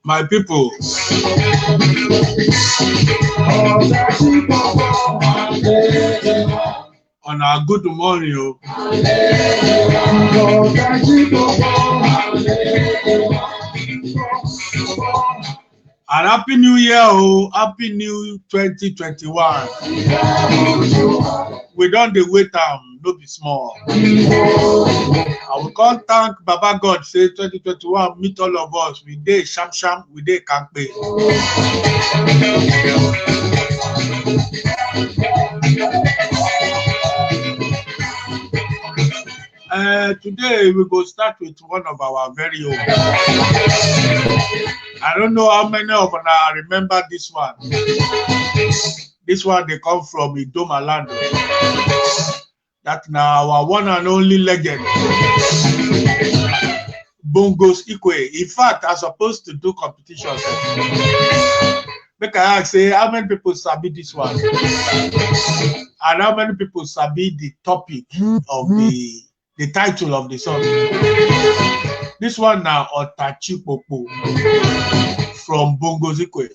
My people, on our good morning, and happy new year, happy new 2021. We don't wait no be small. I will come thank Baba God, say 2021, meet all of us. We dey sham, we dey kampe. Today we go start with one of our very own. I don't know how many of you remember this one. This one they come from Idomaland. That now our one and only legend, Bongos Ikwe. In fact, I'm supposed to do competitions. Make I ask, say, how many people sabi this one? And how many people sabi the topic of the title of the song? This one now, Otachi Popo from Bongos Ikwe.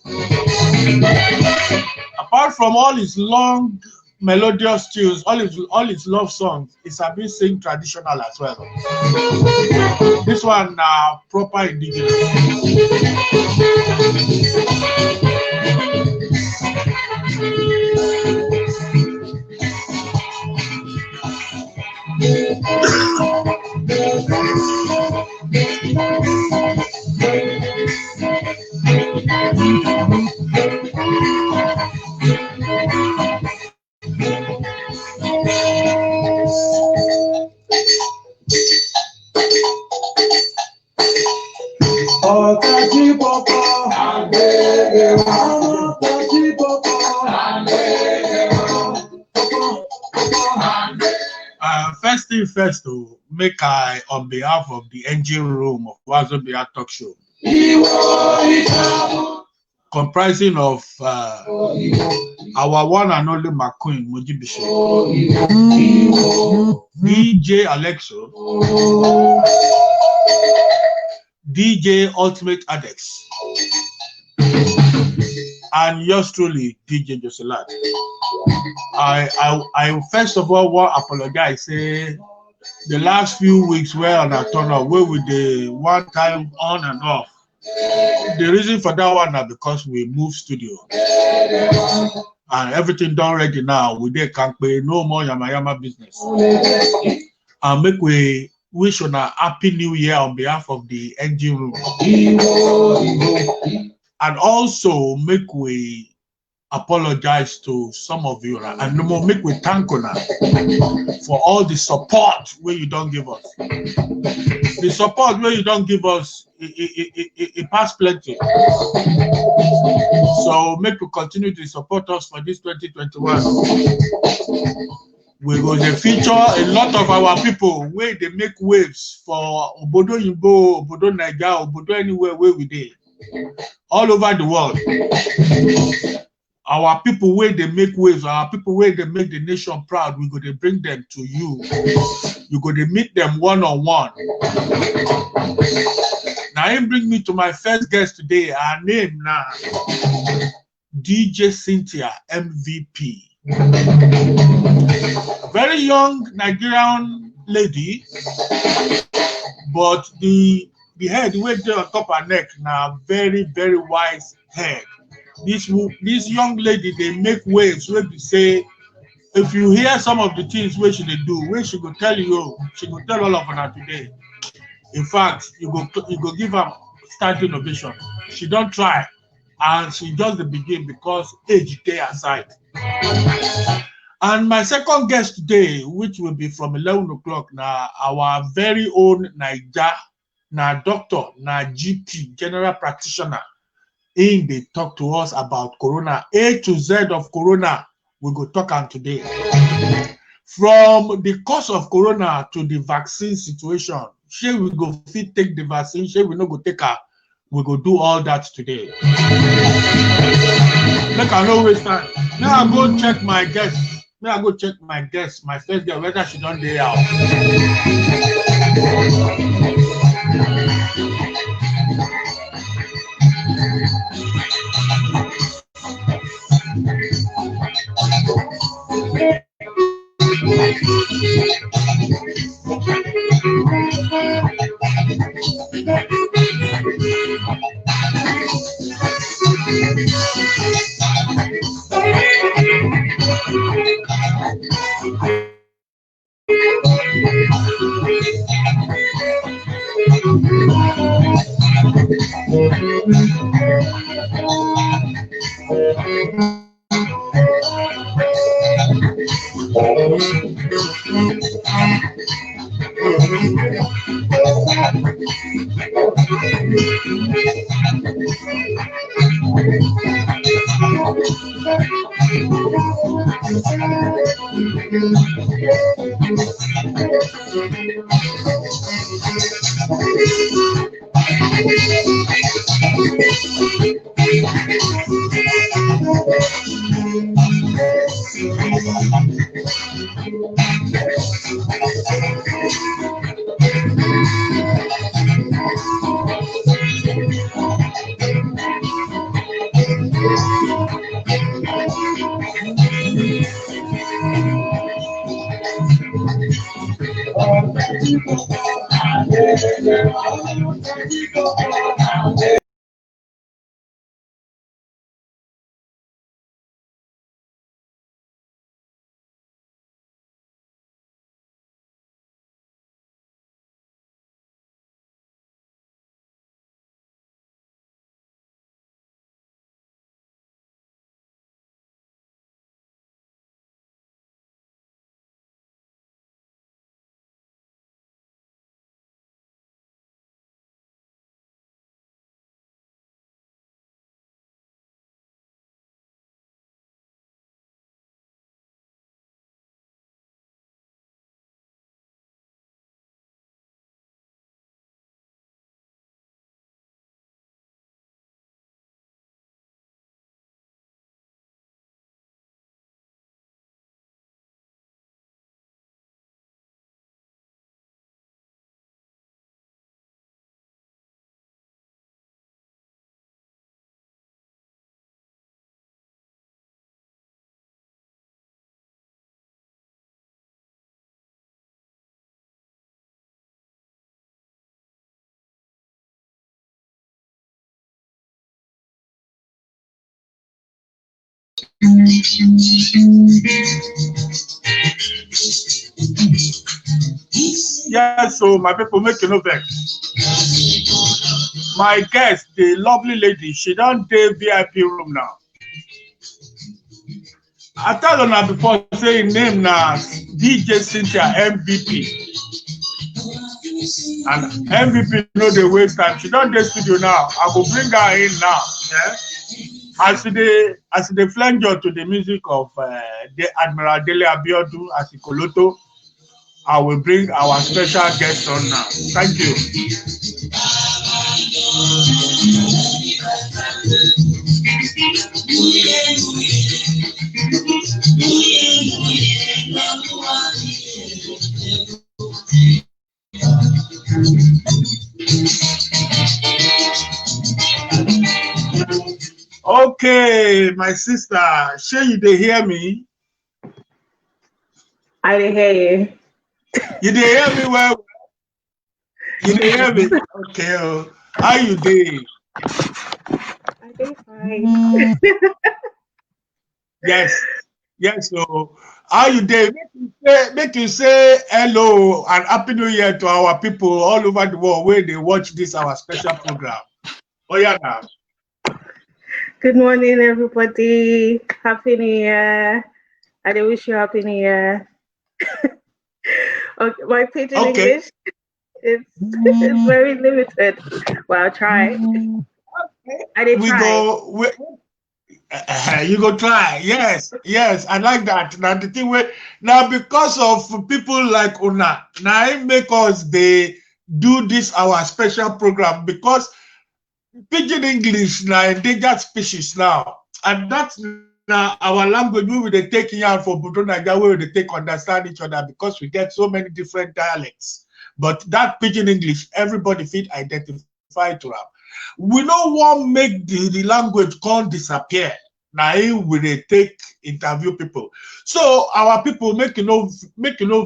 Apart from all his long melodious tunes, all his love songs, it's a bit sing traditional as well. This one now proper indigenous. First thing first, to make I, on behalf of the engine room of WAZOBIA talk show, comprising of our one and only McQueen Mujibishe, DJ Alexo, DJ Ultimate Adex, and yours truly, DJ Jossy. I first of all want to apologize. Say the last few weeks were on a turn up where we the one time on and off. The reason for that one is because we moved studio and everything done ready now. We can't pay no more yama business. And make we wish on a happy new year on behalf of the engine room. And also make we apologize to some of you and no more make we thank you for all the support where you don't give us. The support where you don't give us, it passed plenty. So make you continue to support us for this 2021. We will feature a lot of our people where they make waves for Obodo Yimbo, Obodo Naija, Obodo anywhere where we did. All over the world. Our people where they make waves, our people where they make the nation proud, we go to bring them to you. You go to meet them one-on-one. Now, him bring me to my first guest today. Her name now, DJ Cynthia, MVP. Very young Nigerian lady, but the head, the way they on top of her neck, now very, very wise head. This young lady, they make waves where they say, if you hear some of the things where she they do, where she go tell you, she go tell all of her today. In fact, you go give her standing ovation. She don't try, and she just the begin because age day aside. And my second guest today, which will be from 11 o'clock now, our very own Naija, now doctor, now GP, general practitioner. In they talk to us about Corona, A to Z of Corona. We go talk on today. From the cause of Corona to the vaccine situation, shall we go fit take the vaccine? Shall we not go take her? We go do all that today. Make I no waste time. May I go check my guest. May I go check my guest, my first girl, whether she done day out. Yes, so my people, make you know vex. My guest, the lovely lady, she don't dey VIP room now. I tell her now before saying name now DJ Cynthia MVP. And MVP no dey waste time. She don't dey studio now. I go bring her in now. Yeah? As they flange to the music of the Admiral Dele Abiodun as Ikoloto, I will bring our special guest on now. Thank you. Okay, my sister, sure you dey hear me? I dey hear you. You dey hear me well? You dey hear me? Okay. How you dey? I dey fine. Yes. So how you dey? Make you say hello and happy new year to our people all over the world where they watch this our special program. Oh yeah, now. Good morning, everybody. Happy New Year. I dey wish you Happy New Year. Okay, my pidgin English it's very limited. Well, I'll try. I dey try. You go try. Yes, I like that. Now the thing now because of people like Una, now it make us they do this our special program because Pidgin English now endangered species now, and that's now our language. We will they take out for Budo Naija, we will they take understand each other because we get so many different dialects. But that Pidgin English, everybody fit identify to them. We don't want make the language can't disappear. Now we they take interview people. So our people make you know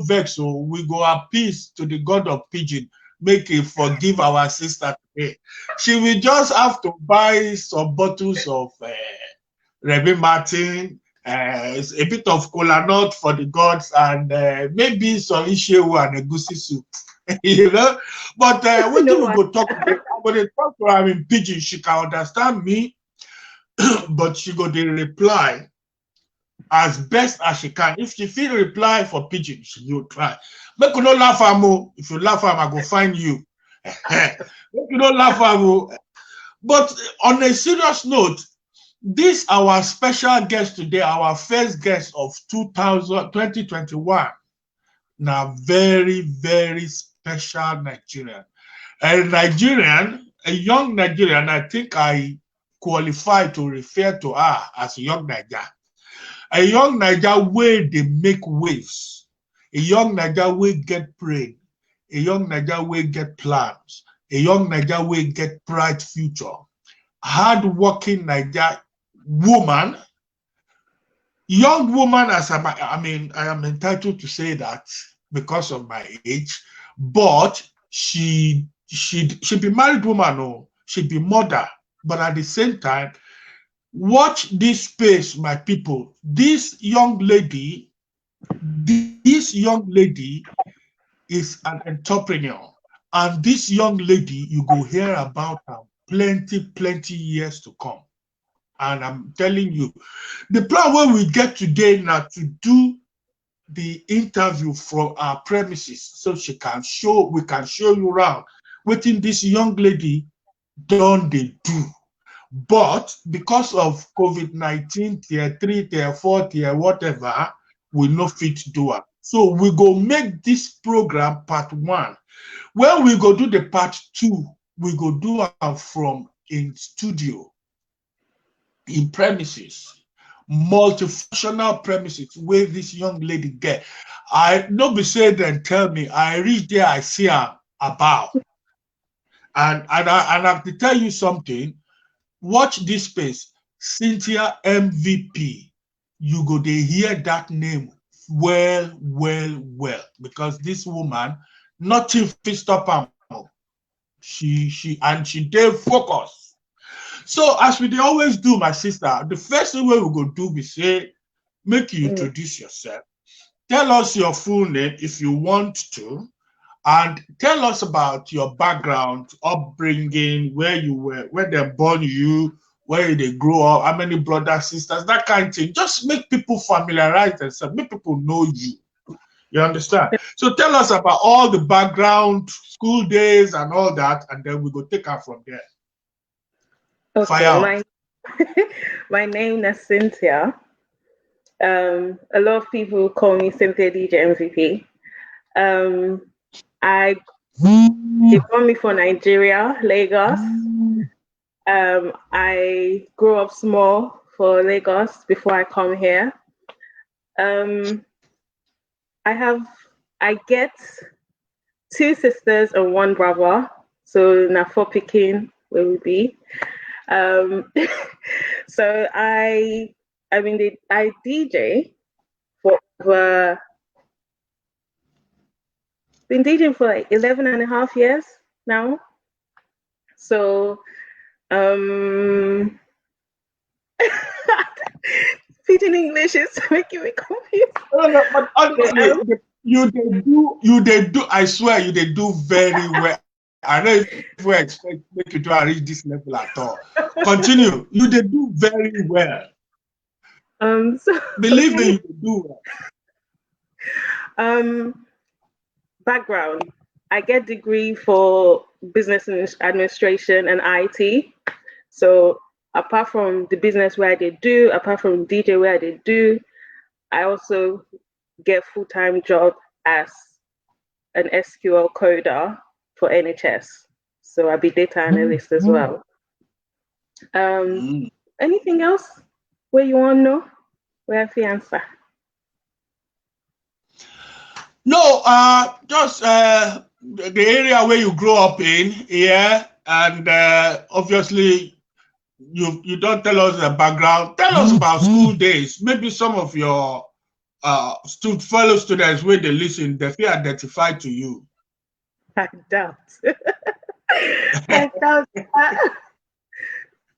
vex. So we go appease to the God of Pidgin, make it forgive our sister today. She will just have to buy some bottles of Remy Martin, a bit of cola nut for the gods, and maybe some ishewu and a goosey soup. You know, but what do No, we go talk today? I'm going to talk to her in Pidgin. She can understand me, but she go to reply as best as she can. If she feel reply for Pidgin, she will try. Make you no laugh at me. If you laugh at me, I go find you. Make you no laugh at me. But on a serious note, this our special guest today, our first guest of 2021. Now, very, very special Nigerian. A young Nigerian, I think I qualify to refer to her as a young Nigerian. A young Nigerian where they make waves. A young Nigerian where get brain. A young Nigerian where get plans. A young Nigerian where get bright future. Hard-working Nigerian woman, young woman, as I am entitled to say that because of my age, but she be married woman, or she be mother, but at the same time, watch this space, my people. This young lady is an entrepreneur, and this young lady, you go hear about her plenty years to come. And I'm telling you, the plan where we get today now to do the interview from our premises so we can show you around what this young lady done they do. But because of COVID-19, tier 3, tier 4, tier whatever, we no fit do it. So we go make this program part 1. When we go do the part 2, we go do it from in studio, in premises, multifunctional premises where this young lady get. I no be say then tell me, I reach there, I see her about. And I have to tell you something. Watch this space. Cynthia MVP. You go to hear that name well. Because this woman, nothing fit stop her. She did focus. So as we always do, my sister, the first thing we go do be say, make you introduce yourself. Tell us your full name if you want to, and tell us about your background, upbringing, where you were, where they born you, where they grow up, how many brothers, sisters, that kind of thing. Just make people familiarize themselves, make people know you. You understand? So tell us about all the background, school days, and all that, and then we go take her from there. Okay, my name is Cynthia. A lot of people call me Cynthia DJ MVP. They call me from Nigeria, Lagos. I grew up small for Lagos before I come here. I get 2 sisters and 1 brother, so now 4 picking where we be. So I DJ for been DJing for like 11 and a half years now. So speaking English is making me confused. No, but honestly, you do. I swear, you they do very well. I know if we expect make you to reach this level at all. Continue. You they do very well. So Believe me, you do well. Background. I get degree for business administration and IT. So apart from the business where I did do, apart from DJ where I did do, I also get full-time job as an SQL coder for NHS. So I'll be data analyst as well. Anything else where you want to know? Where I answer? No, just the area where you grew up in, yeah, and obviously you don't tell us the background. Tell us about school days. Maybe some of your fellow students where they listen, they feel identified to you. I doubt. I doubt.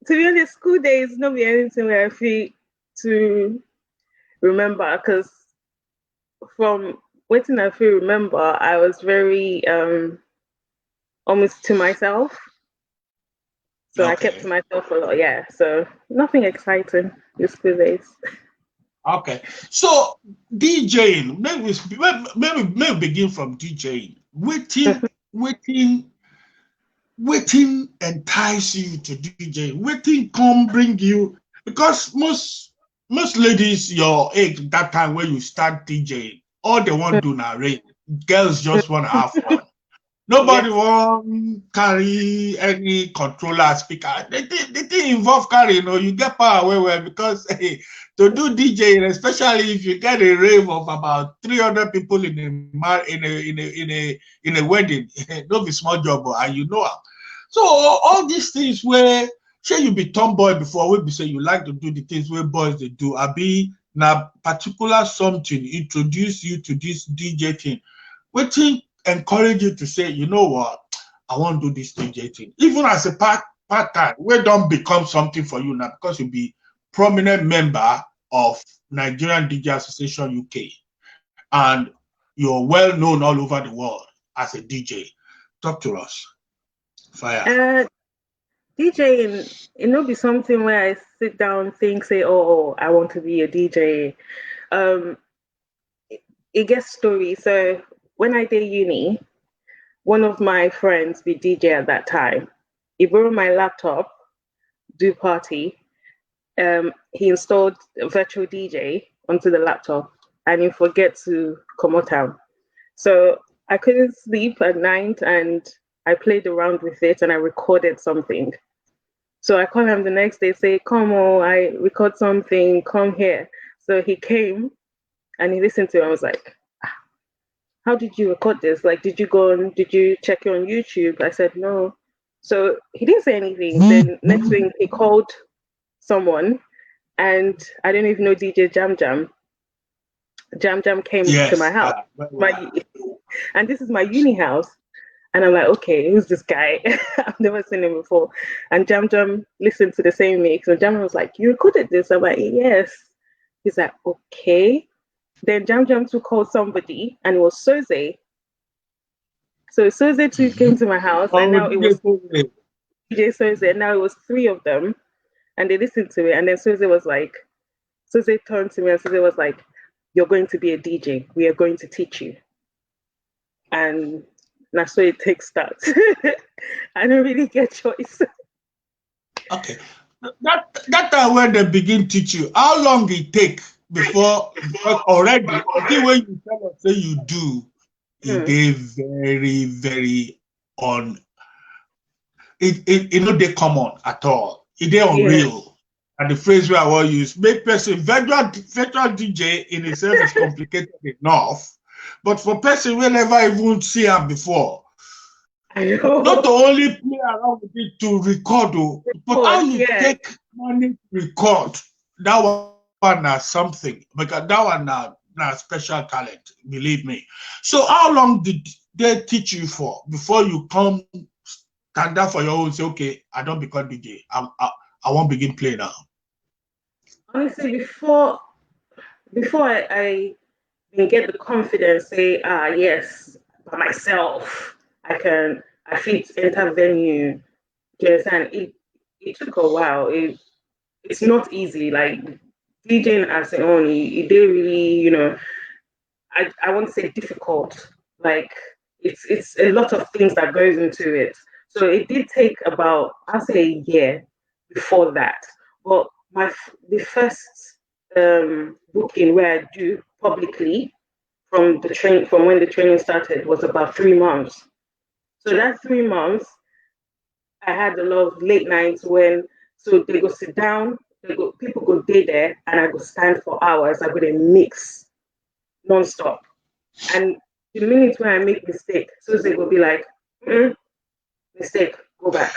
To be honest, school days not be anything where I feel to remember, because from waiting I feel remember, I was very almost to myself. So I kept to myself a lot, yeah. So nothing exciting this school days. Okay. So DJing, maybe begin from DJing. Waiting entice you to DJ. Waiting come bring you, because most ladies your age that time when you start DJing, all they want to do now rain. Girls just want to have fun. Nobody want carry any controller speaker. They didn't involve carry, you get power well because to do DJing, especially if you get a rave of about 300 people in a wedding, don't be small job, and you know. So all these things where say you be tomboy before, we be say you like to do the things where boys they do, I be now particular something introduce you to this DJ thing. Waiting encourage you to say, you know what, I want to do this DJ thing. Even as a part-time, we don't become something for you now because you be prominent member of Nigerian DJ Association UK. And you're well known all over the world as a DJ. Talk to us. Fire. DJing, it not be something where I sit down, think, say, oh, I want to be a DJ. It gets story. So when I did uni, one of my friends be DJ at that time. He borrowed my laptop, do party. He installed a virtual DJ onto the laptop, and he forget to come out town. So I couldn't sleep at night, and I played around with it, and I recorded something. So I called him the next day, say, come on, I record something, come here. So he came and he listened to it. I was like, how did you record this? Like, did you check it on YouTube? I said, no. So he didn't say anything. Then next week he called someone, and I don't even know DJ Jam Jam. Jam Jam came to my house. And this is my uni house. And I'm like, okay, who's this guy? I've never seen him before. And Jam Jam listened to the same mix. And Jam Jam was like, you recorded this? I'm like, yes. He's like, okay. Then Jam Jam too called somebody, and it was Soze. So Soze too came to my house, and now it was DJ Soze, and now it was three of them, and they listened to it. And then Soze turned to me and Soze was like, you're going to be a DJ. We are going to teach you. And that's where it takes start. I don't really get choice. Okay. That time when they begin teach you, how long it take before, because already the way you tell us say you do, it is very, very it not they common at all. It is unreal. And the phrase where I will use, make person virtual DJ in itself is complicated enough. But for person we never even see him before, not to only play around with it to record, but how you take money record, that one is something, because that one is special talent, believe me. So how long did they teach you for before you come stand up for your own, say, okay, I don't become DJ, I won't begin playing now? Honestly, before I get the confidence, say, yes, by myself, I fit enter venue. Do you understand? It took a while. It's not easy. Like DJing as its own, it did really, I won't say difficult. Like it's a lot of things that goes into it. So it did take about, I'll say, a year before that. But the first booking where I do publicly from when the training started was about 3 months. So that 3 months, I had a lot of late nights when So they go sit down, people go there, and I go stand for hours. I go to mix non-stop. And the minute when I make mistake, so they will be like, mistake, go back.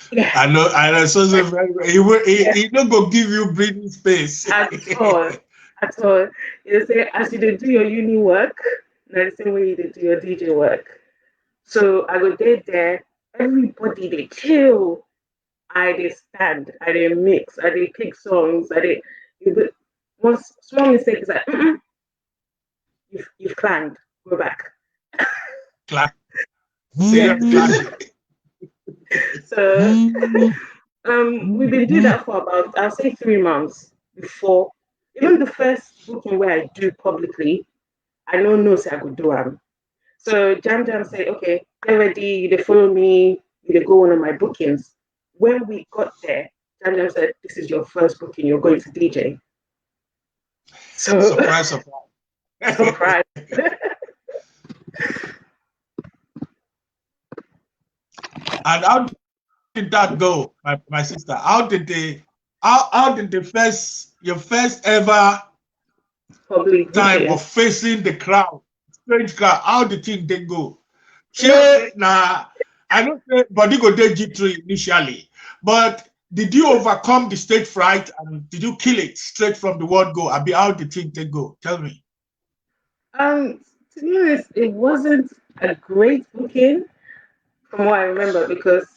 Yeah. I know. So very well. He don't go give you breathing space at all. At all. You say as you do your uni work, the same way you do your DJ work. So I go there, everybody they chill. I they stand, I they mix, I they pick songs, one small mistake is like you've planned, go back. Clap. Yeah. So we've been doing that for about, I'll say 3 months before. Even the first booking where I do publicly, I don't know say I could do them. So Jam said, okay, get ready, they follow me, you go one of my bookings. When we got there, Jam said, this is your first booking, you're going to DJ. So surprise. Surprise. And how did that go, my sister? How did your first ever Public time of facing the crowd, strange crowd, how the thing did go? I don't say body go dey G3 initially, but did you overcome the stage fright and did you kill it straight from the word go? Abi, how the thing did go? Tell me. To be honest, it wasn't a great booking from what I remember because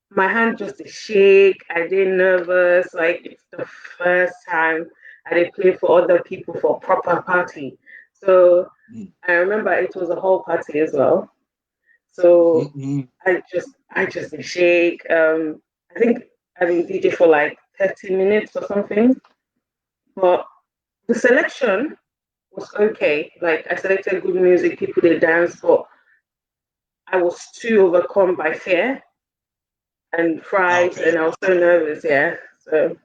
my hand just shake. I did nervous. Like it's the first time I did play for other people for a proper party. So I remember it was a whole party as well. So I just did shake. I think I've been DJ for like 30 minutes or something. But the selection was okay. Like I selected good music, people they dance, but I was too overcome by fear and fright, and I was so nervous. Yeah, so.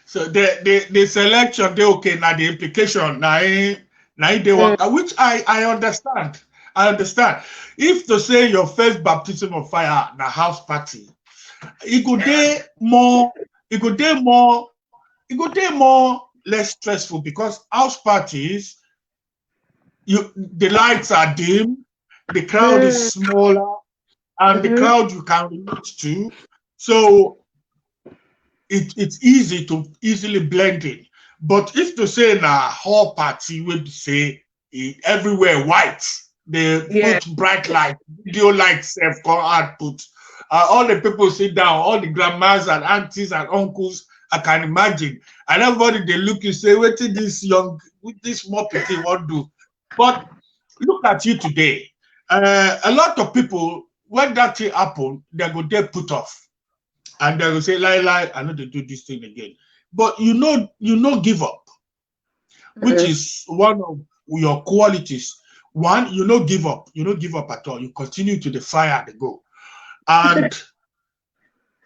So the selection they okay now the implication now they work, which I understand. I understand. If to say your first baptism of fire na house party, it could day more less stressful because house parties the lights are dim, the crowd is smaller, and the crowd you can relate to. So it's easy to easily blend in. But if to say na hall party would say everywhere white, they put bright light, video lights self come output. All the people sit down, all the grandmas and aunties and uncles, I can imagine. And everybody they look you say, what did this small people want do? But look at you today. A lot of people, when that thing happen, they go there put off. And they will say, lie, I know they do this thing again. But you know, give up, which is one of your qualities. One, you know, give up. You don't give up at all. You continue to the fire they go. And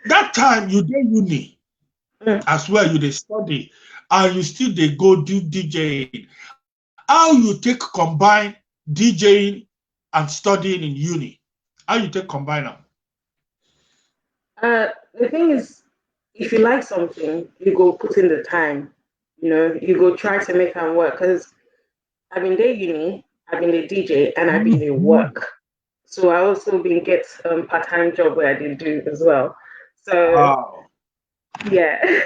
that time you did uni as well, you they study, and you still they go do DJing. How you take combine DJing and studying in uni? How you take combine them? The thing is, if you like something, you go put in the time. You go try to make them work. Because I've been there uni, I've been the DJ, and I've been there work. So I also been get part-time job where I did do as well. So yeah.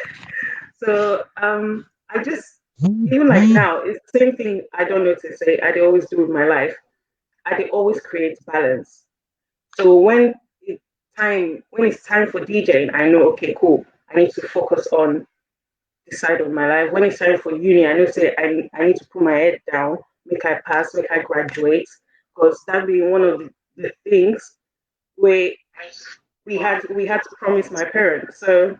So I just even like now, it's the same thing. I don't know to say. I always do with my life. I always create balance. So when it's time for DJing, I know, okay, cool. I need to focus on this side of my life. When it's time for uni, I know say I need to put my head down, make I pass, make I graduate, because that being one of the things where we had to promise my parents. So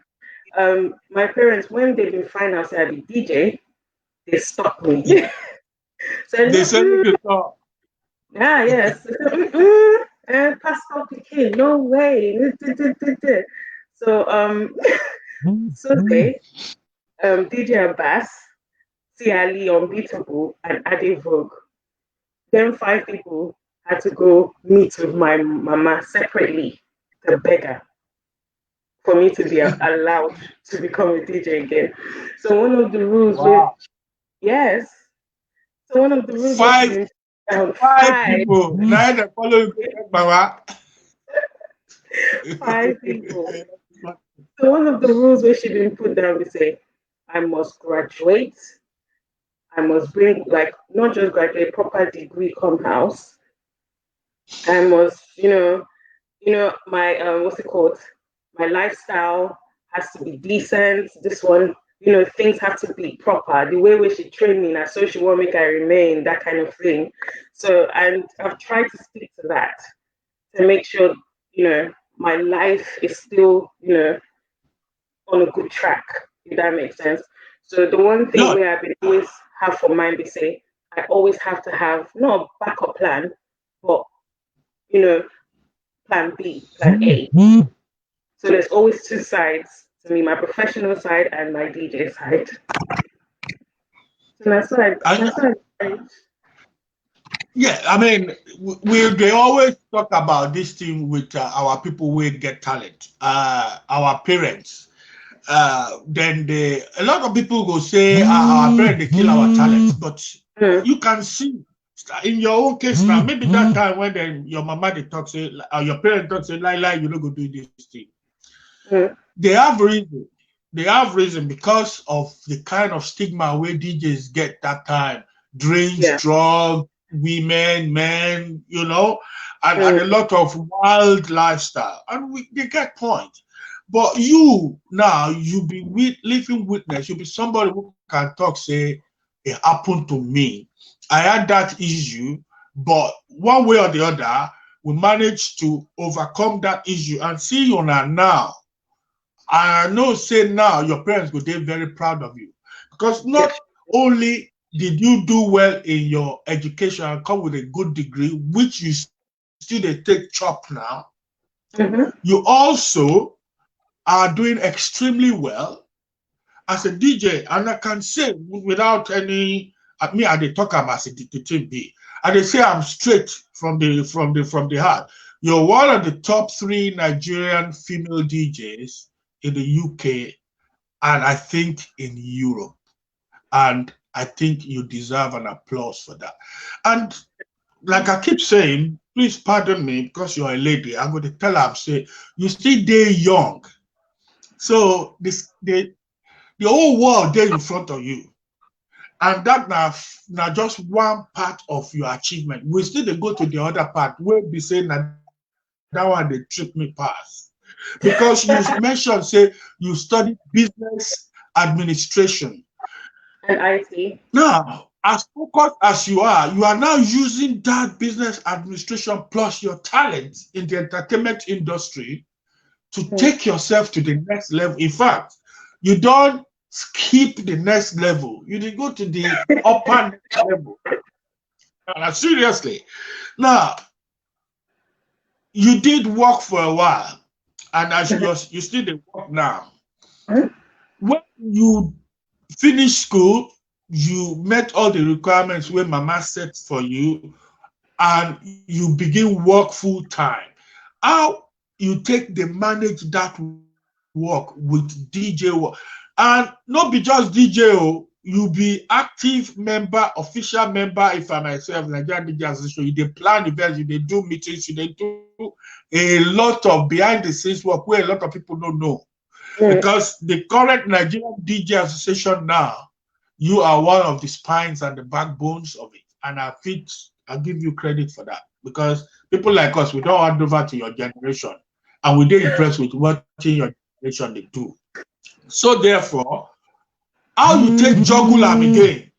my parents, when they didn't find out that I be DJ, they stopped me. So they said you stop. Yes. Pascal Piquet, no way. So Sunday, DJ Abbas, Ali Unbeatable, and Ade Vogue. Then 5 people had to go meet with my mama separately. the beggar for me to be allowed to become a DJ again. So one of the rules with Wow. yes. So one of the rules which Five been five five people. Now they follow you, Mama. five people. So one of the rules which she didn't put down, we say, I must graduate. I must bring like not just graduate, proper degree come house. I must, my what's it called? My lifestyle has to be decent. This one, things have to be proper. The way she trained me, and so she won't make I remain, that kind of thing. So, and I've tried to stick to that to make sure, my life is still, on a good track, if that makes sense. So the one thing No, where I've been always have for mind be say, I always have to have not a backup plan, but plan B, plan A. So there's always two sides to me, my professional side and my DJ side. So I, that's what I yeah, I mean, they always talk about this thing with our people who get talent, our parents. Then a lot of people go say our parents they kill our talent, but you can see in your own case now. Maybe that time when then your mama they talk say, your parents talk say, lie, you don't go do this thing. They have reason. They have reason because of the kind of stigma where DJs get that time. Drinks, drugs, women, men, and a lot of wild lifestyle. And they get point. But you now, you be living witness, you be somebody who can talk, say, it happened to me. I had that issue, but one way or the other, we managed to overcome that issue and see you now. I know, say now, your parents will be very proud of you because not only did you do well in your education and come with a good degree, which you still they take chop now, you also are doing extremely well as a DJ. And I can say without any, I they talk about as a DTB, and they say I'm straight from the heart. You're one of the top 3 Nigerian female DJs in the UK, and I think in Europe. And I think you deserve an applause for that. And like I keep saying, please pardon me because you're a lady. I'm going to tell her, say, you still day young. So the whole world there in front of you. And that now just one part of your achievement. We still go to the other part where we say that one they trip me past. Because you mentioned, say, you studied business administration. and IT. Now, as focused as you are now using that business administration plus your talent in the entertainment industry to take yourself to the next level. In fact, you don't skip the next level. You did go to the upper level. Seriously. Now, you did work for a while, and as you still did work now. When you finish school, you met all the requirements where mama set for you, and you begin work full time. How you take the manage that work with DJ work? And not be just DJ, you be active member, official member, if I myself, Nigerian DJ Association, you plan events, you do meetings, you do a lot of behind the scenes work where a lot of people don't know. Because the current Nigerian DJ Association now, you are one of the spines and the backbones of it. And I give you credit for that. Because people like us, we don't hand over to your generation. And we're impressed with what your generation they do. So therefore, how you take juggle again?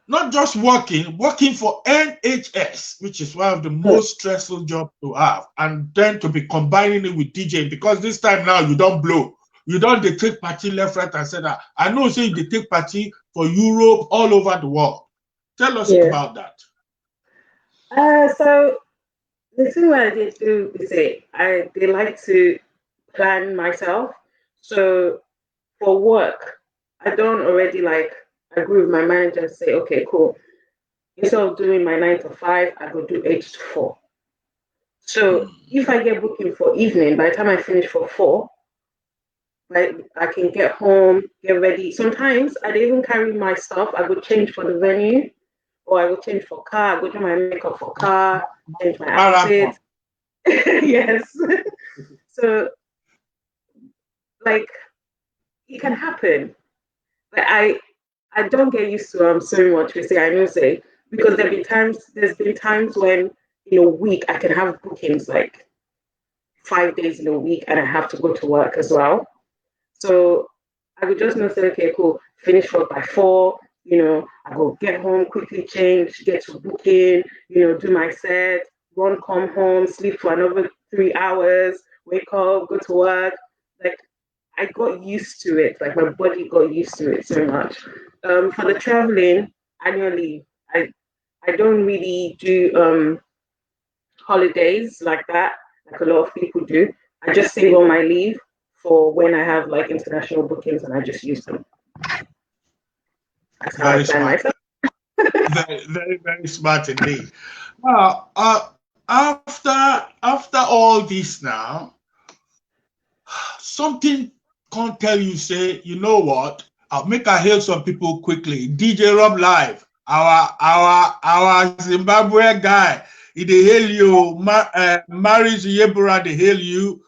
Not just working for NHS, which is one of the most stressful jobs to have, and then to be combining it with DJing, because this time now you don't blow. You don't take party left, right, and center. I know say they take party for Europe, all over the world. Tell us about that. So the thing what I did do is they like to plan myself. So for work, I don't already agree with my manager and say, okay, cool. Instead of doing my 9 to 5, I go do 8 to 4. So if I get booking for evening, by the time I finish for 4, I can get home, get ready. Sometimes I'd even carry my stuff. I would change for the venue, or I would change for car. I would do my makeup for car, change my outfit. Yes. So like it can happen. But I don't get used to so much. We say I know say because there's been times when in a week I can have bookings like 5 days in a week and I have to go to work as well. So I would just not say, okay, cool, finish work by 4, I go get home, quickly change, get to booking, do my set, run, come home, sleep for another 3 hours, wake up, go to work. Like I got used to it. Like my body got used to it so much. For the traveling, annually, I don't really do holidays like that, like a lot of people do. I just save all my leave for when I have like international bookings and I just use them. That's how I plan myself. Very, very, very smart indeed. After all this now, something can't tell you, say, you know what? I'll make I hail some people quickly. DJ Rob Live, our Zimbabwe guy, he dey hail you. Maris Yebura, they hail you.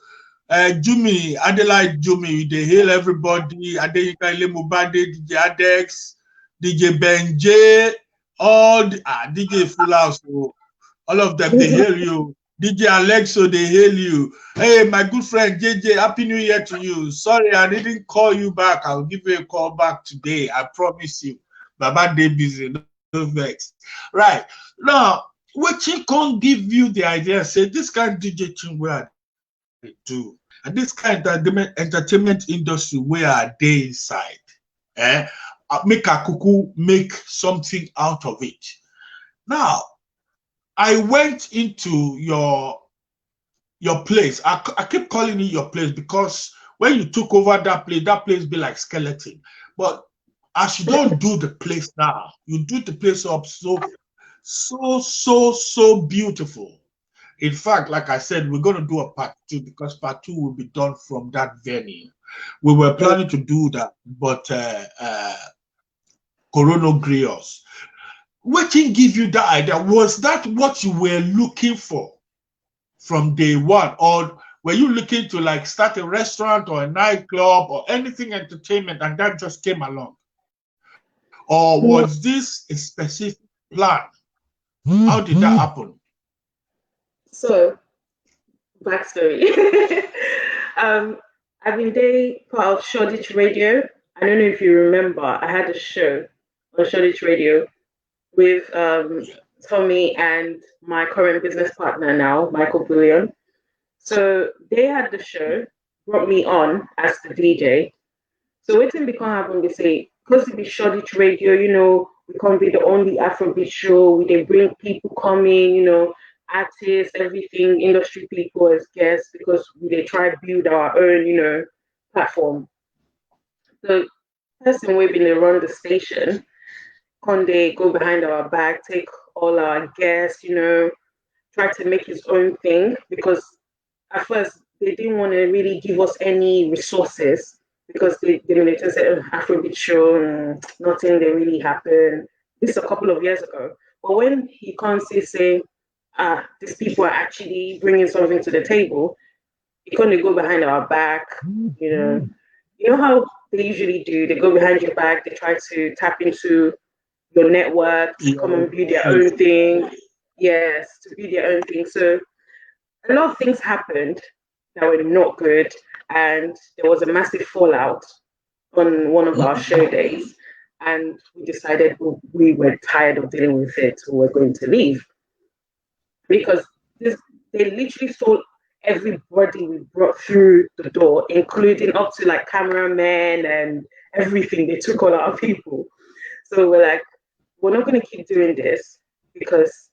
Jumi, Adelaide Jumi, they hail everybody. Adeyinka Ilemubade, DJ Adex, DJ Benje, all the DJ Full House, all of them, they hail you. DJ Alexo, they hail you. Hey, my good friend JJ, Happy New Year to you. Sorry, I didn't call you back. I'll give you a call back today. I promise you. Baba day busy, no vex. Right. Now, what you can't give you the idea, say this kind of DJ thing where they do. And this kind of entertainment industry where they inside. Make a cuckoo make something out of it. Now, I went into your place. I keep calling it your place because when you took over that place be like skeleton. But as you don't do the place now, you do the place up so beautiful. In fact, like I said, we're going to do a part 2 because part 2 will be done from that venue. We were planning to do that, but coronavirus. What didn't give you that idea? Was that what you were looking for from day one? Or were you looking to like start a restaurant or a nightclub or anything entertainment and that just came along? Or was this a specific plan? How did that happen? So, backstory. I've been day part of Shoreditch Radio. I don't know if you remember, I had a show on Shoreditch Radio with Tommy and my current business partner now, Michael Bullion. So they had the show, brought me on as the DJ. So what can become happen, they say, because it be Shoreditch Radio, we can't be the only Afrobeat show. They bring people coming, artists, everything, industry people as guests because they try to build our own, platform. The person we've been run the station, Conde go behind our back, take all our guests, try to make his own thing because at first they didn't want to really give us any resources because they just said Afrobeat show, nothing they really happened. This is a couple of years ago. But when he can't say, these people are actually bringing something to the table, he couldn't go behind our back, You know how they usually do? They go behind your back, they try to tap into your network to come and build their own thing. Yes, to build their own thing. So a lot of things happened that were not good, and there was a massive fallout on one of our show days, and we decided we were tired of dealing with it, so we're going to leave because they literally stole everybody we brought through the door, including up to like cameramen and everything. They took all our people. So we're like, we're not going to keep doing this because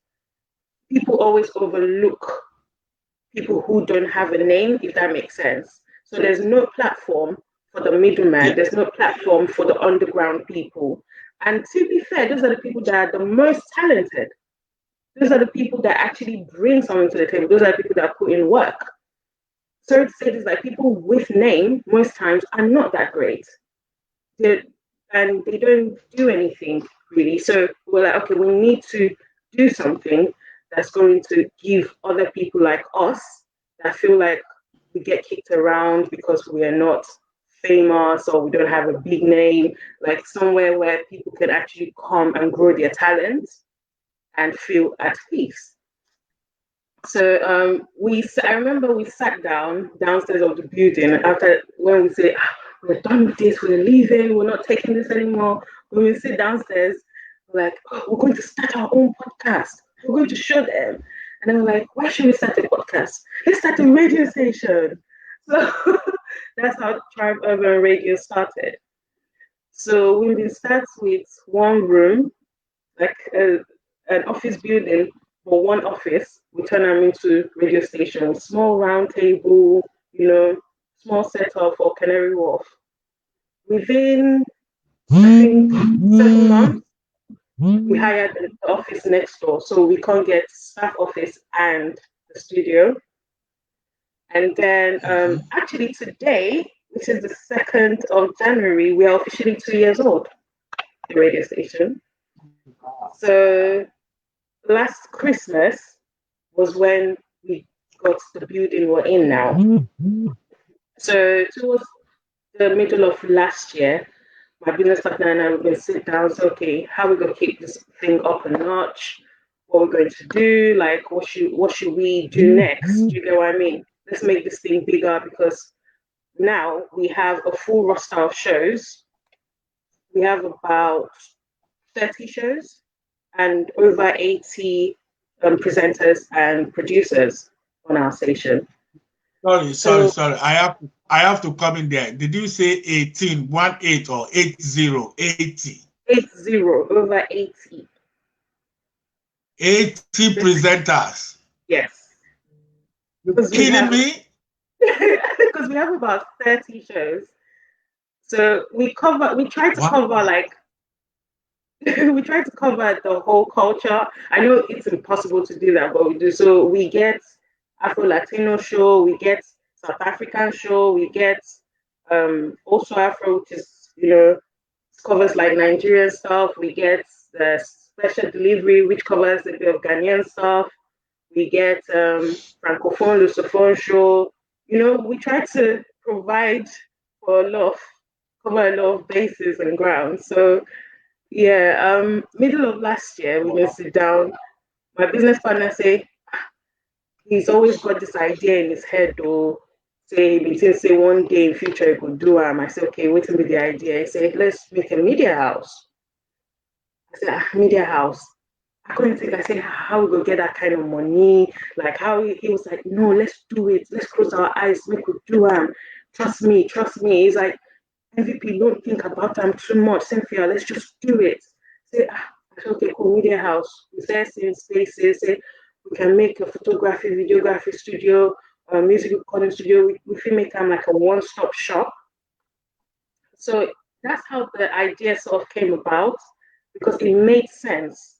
people always overlook people who don't have a name, if that makes sense. So there's no platform for the middleman. There's no platform for the underground people. And to be fair, those are the people that are the most talented. Those are the people that actually bring something to the table. Those are the people that put in work. Sorry to say this, like people with name most times are not that great. And they don't do anything really. So we're like, okay, we need to do something that's going to give other people like us that feel like we get kicked around because we are not famous or we don't have a big name, like somewhere where people can actually come and grow their talent and feel at peace. So I remember we sat down downstairs of the building after when we say we're done with this, we're leaving, we're not taking this anymore. When we sit downstairs, we're like, we're going to start our own podcast. We're going to show them. And then we're like, why should we start a podcast? Let's start a radio station. So that's how Tribe Urban Radio started. So we start with one room, like an office building, but one office. We turn them into radio station, small round table, small setup for Canary Wharf. Within, I think, 7 months, we hired the office next door, so we can't get staff office and the studio. And then, actually today, which is the 2nd of January, we are officially 2 years old, the radio station. So last Christmas was when we got the building we're in now. So towards the middle of last year, my business partner and I were going to sit down and say, okay, how are we going to keep this thing up a notch? What we're going to do? Like, what should we do next? Do you know what I mean? Let's make this thing bigger because now we have a full roster of shows. We have about 30 shows and over 80 presenters and producers on our station. Sorry. I have to come in there. Did you say 18, 18 or 80? 80. 80, over 80. 80 presenters. Yes. You're kidding me? Because we have about 30 shows. So we try to cover like we try to cover the whole culture. I know it's impossible to do that, but we do. So we get Afro-Latino show, we get South African show, we get also Afro, which is, covers like Nigerian stuff. We get the special delivery, which covers a bit of Ghanaian stuff. We get Francophone, Lusophone show. We try to provide for cover a lot of bases and ground. So yeah, middle of last year, we went to sit down. My business partner say, he's always got this idea in his head, or say one day in future he could do it. I said, okay, wait till the idea. He said, let's make a media house. I said, media house. I couldn't think. I said, how we go get that kind of money? Like how he was like, no, let's do it. Let's close our eyes. Make we do it. Trust me. He's like, MVP, don't think about them too much. Cynthia, let's just do it. Say, I said, okay, cool, media house. We start seeing spaces. Say, we can make a photography, videography studio, a music recording studio. We can make them like a one-stop shop. So that's how the idea sort of came about, because it made sense,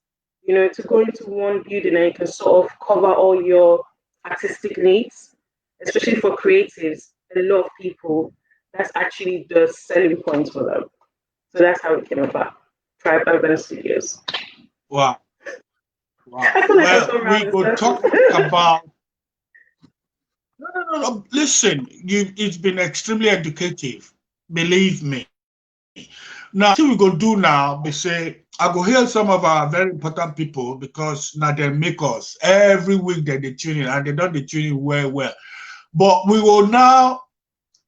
to go into one building and you can sort of cover all your artistic needs, especially for creatives. A lot of people, that's actually the selling point for them. So that's how it came about. Tribe Urban Studios. Wow. Well, we could talk about. No. Listen, it's been extremely educative. Believe me. Now, what we go do now, we say, I go hear some of our very important people, because now they make us every week that they tune in, and they don't tune in well. But we will now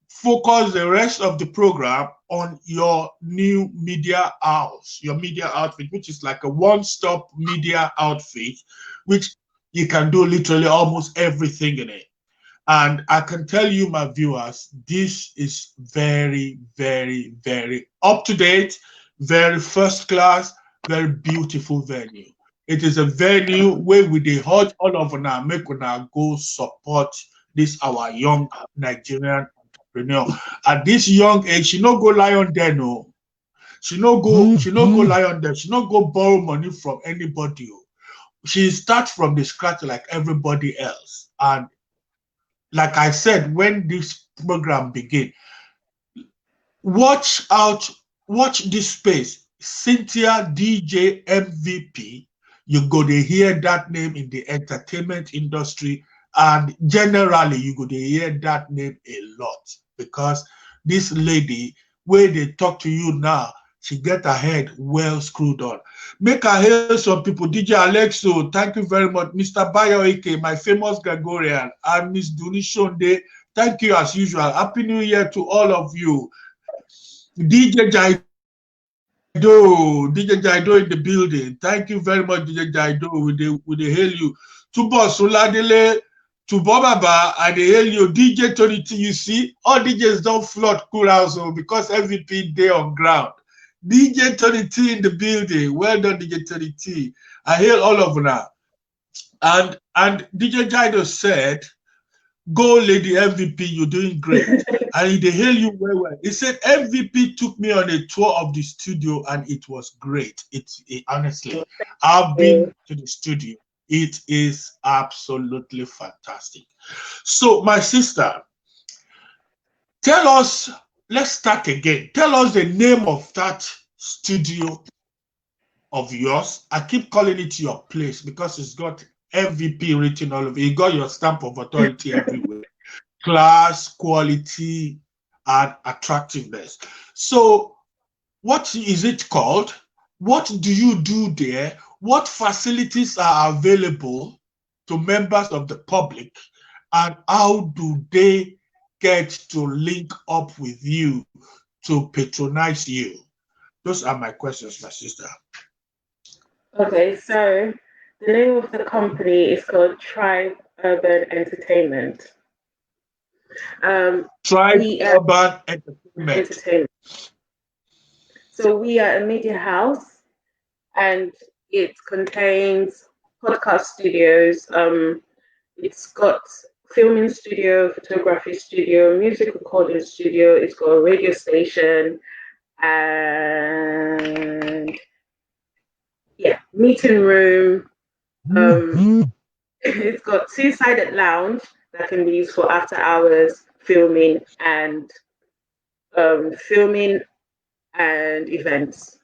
focus the rest of the program on your new media house, your media outfit, which is like a one-stop media outfit, which you can do literally almost everything in it. And I can tell you, my viewers, this is very, very, very up-to-date, very first class, very beautiful venue. It is a venue where we dey urge all of una make una go support this our young Nigerian entrepreneur. At this young age, she no go lie on there, no. She no go lie on there. She no go borrow money from anybody. she starts from the scratch like everybody else. And like I said, when this program began, watch out, watch this space. Cynthia DJ MVP. You go to hear that name in the entertainment industry, and generally you go to hear that name a lot, because this lady, where they talk to you now, she get her head well screwed on. Make her hail some people. DJ Alexo, thank you very much. Mr. Bayo Ike, my famous Gregorian, and Miss Duni Shonde, thank you as usual. Happy New Year to all of you. DJ Jaido in the building. Thank you very much, DJ Jaido. We they hail you. Tubo Soladele, Tubo Baba, and they hail you. DJ Tony T, you see, all DJs don't flood cool house because MVP day on ground. DJ Tony T in the building. Well done, DJ Tony T. I hail all of them. And DJ Jaido said, go, Lady MVP, you're doing great. And they hail you well. He said, MVP took me on a tour of the studio and it was great. Honestly, I've been to the studio. It is absolutely fantastic. So, my sister, tell us, let's start again. Tell us the name of that studio of yours. I keep calling it your place because it's got MVP written all over it. You got your stamp of authority everywhere. Class, quality, and attractiveness. So, what is it called? What do you do there? What facilities are available to members of the public? And how do they get to link up with you to patronize you? Those are my questions, my sister. Okay, so the name of the company is called Tribe Urban Entertainment. Tribe Urban Entertainment. So we are a media house, and it contains podcast studios. It's got filming studio, photography studio, music recording studio. It's got a radio station, and meeting room. It's got two-sided lounge that can be used for after hours filming and events.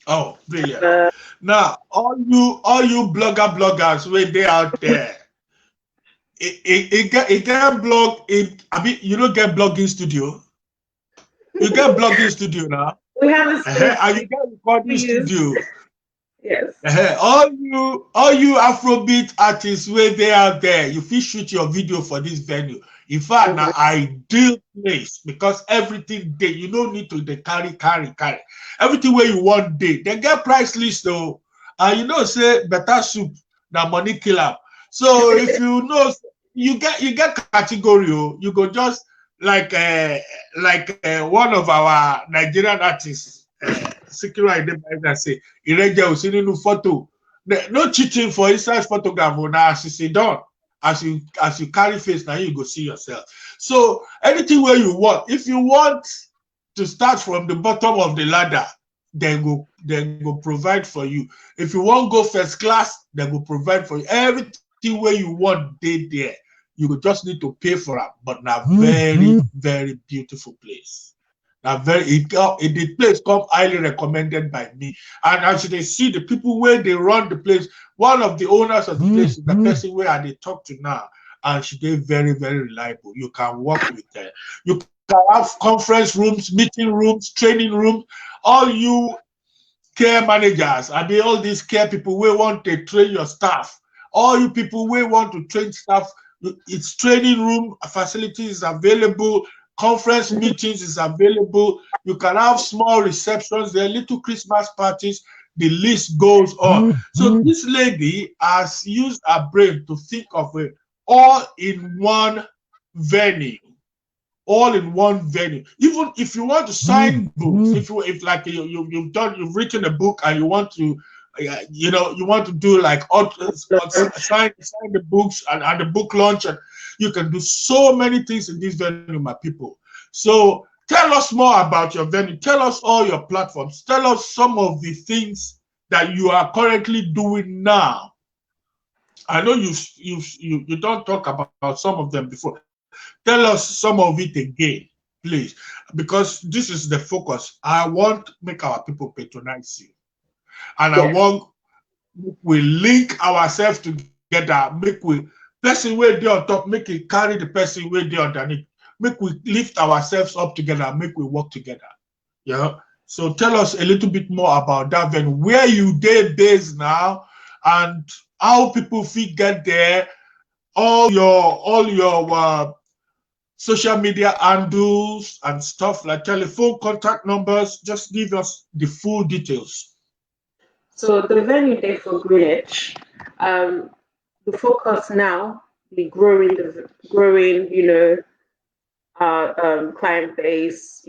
Oh, brilliant! Now, all you bloggers where they out there, it get blog. I mean, you don't get blogging studio. You get blogging studio now. We have a studio. And you get recording studio. Yes. All you Afrobeat artists where they out there, you fit shoot your video for this venue. In fact, an ideal place because everything there, you don't need to carry. Everything where you want there. They get price list though. And you know, say better soup than money killer. So if you know, you get category, you go just like one of our Nigerian artists, Sikiru Ayinde say, Ireje Osininu photo. No cheating for inside photograph now as you sit down. As you carry face, now you go see yourself. So anything where you want, if you want to start from the bottom of the ladder, then go provide for you. If you want to go first class, they will provide for you. Everything where you want, they there. You just need to pay for it. But now very, very beautiful place. Now the place come highly recommended by me. And as they see the people where they run the place, one of the owners of the place is the person where they talk to now. And she is very, very reliable. You can work with her. You can have conference rooms, meeting rooms, training rooms. All you care managers, I mean all these care people who want to train your staff. All you people who want to train staff, it's training room facilities available. Conference meetings is available. You can have small receptions. There are little Christmas parties. The list goes on. So this lady has used her brain to think of a all-in-one venue. Even if you want to sign books, if you've written a book and you want to, you want to do like sign the books and the book launch, and you can do so many things in this venue, my people. So tell us more about your venue. Tell us all your platforms. Tell us some of the things that you are currently doing now? I know you don't talk about some of them before. Tell us some of it again, please, because this is the focus. I want to make our people patronize you, and I Yes. want we link ourselves together. Make we person where they on top, make it carry the person where they underneath. Make we lift ourselves up together. Make we work together. Yeah. So tell us a little bit more about that. Then where you based now, and how people feel get there. All your social media handles and stuff like telephone contact numbers. Just give us the full details. So the venue day for Greenwich, the focus now, growing, our client base,